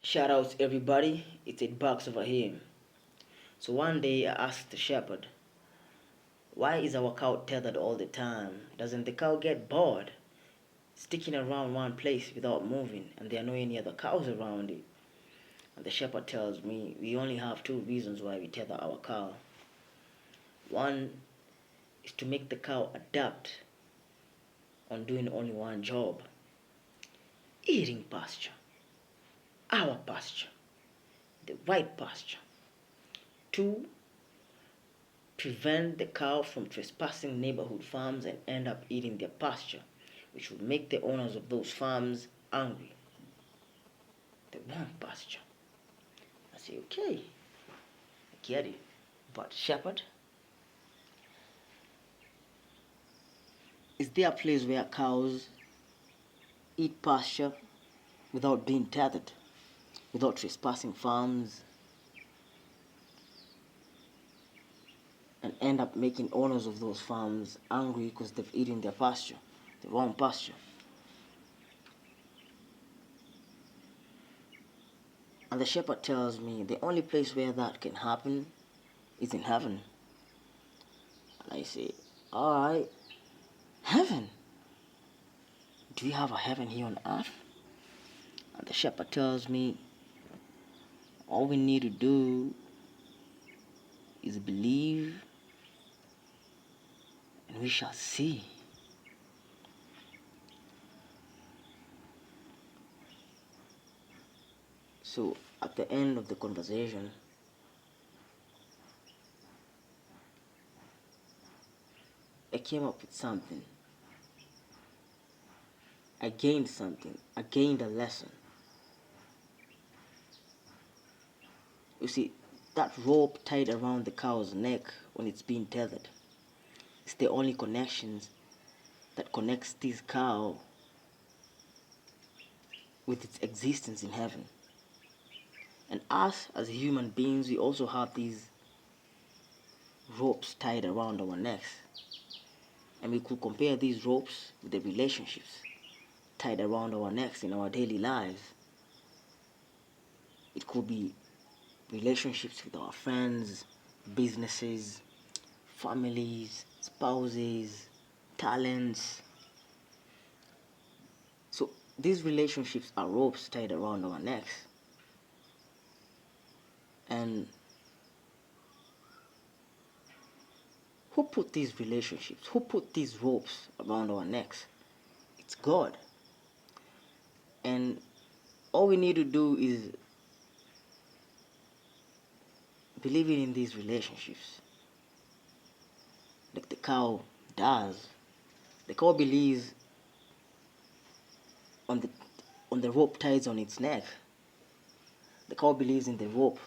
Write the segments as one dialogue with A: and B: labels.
A: Shout out to everybody, it's 8 bucks over here. So one day I asked the shepherd, why is our cow tethered all the time? Doesn't the cow get bored? Sticking around one place without moving, and there are no any other cows around it. And the shepherd tells me we only have two reasons why we tether our cow. One is to make the cow adapt on doing only one job, eating pasture, our pasture, the right pasture. Two, prevent the cow from trespassing neighborhood farms and end up eating their pasture, which will make the owners of those farms angry. They want pasture. I say, okay, I get it. But shepherd, is there a place where cows eat pasture without being tethered, without trespassing farms, and end up making owners of those farms angry because they've eaten their pasture, the wrong pasture? And the shepherd tells me the only place where that can happen is in heaven. And I say, alright, heaven? Do you have a heaven here on earth? And the shepherd tells me all we need to do is believe and we shall see. So at the end of the conversation, I came up with something. I gained something. I gained a lesson. You see, that rope tied around the cow's neck when it's being tethered, it's the only connections that connects this cow with its existence in heaven. And us as human beings, we also have these ropes tied around our necks. And we could compare these ropes with the relationships tied around our necks in our daily lives. It could be relationships with our friends, businesses, families, spouses, talents. So these relationships are ropes tied around our necks. And who put these relationships, who put these ropes around our necks? It's God. And all we need to do is believing in these relationships, like the cow does. The cow believes on the rope tied on its neck. The cow believes in the rope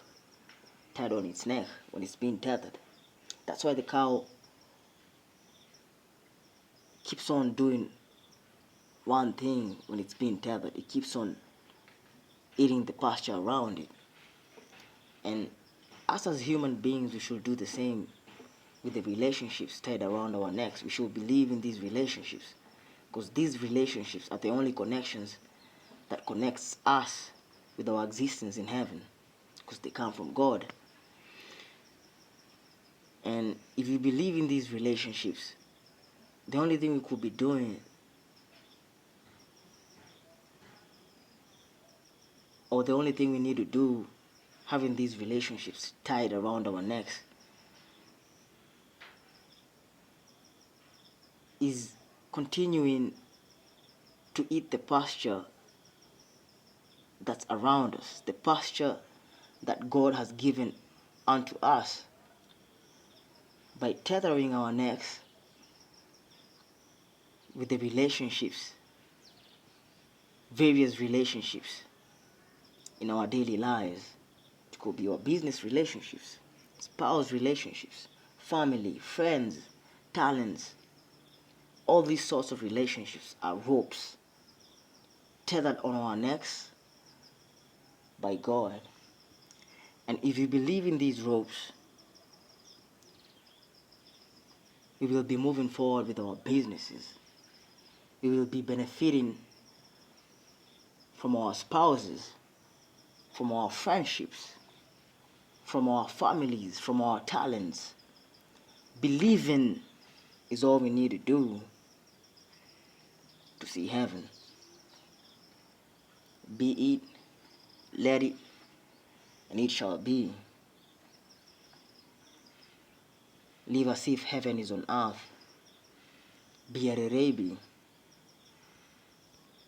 A: tied on its neck when it's being tethered. That's why the cow keeps on doing one thing when it's being tethered. It keeps on eating the pasture around it. And us as human beings, we should do the same with the relationships tied around our necks. We should believe in these relationships, because these relationships are the only connections that connects us with our existence in heaven, because they come from God. And if you believe in these relationships, the only thing we could be doing, or the only thing we need to do, having these relationships tied around our necks, is continuing to eat the pasture that's around us, the pasture that God has given unto us. By tethering our necks with the relationships, various relationships in our daily lives. It could be our business relationships, spouse relationships, family, friends, talents. All these sorts of relationships are ropes tethered on our necks by God. And if you believe in these ropes, we will be moving forward with our businesses. We will be benefiting from our spouses, from our friendships, from our families, from our talents. Believing is all we need to do to see heaven. Be it, let it, and it shall be. Live as if heaven is on earth. B888B.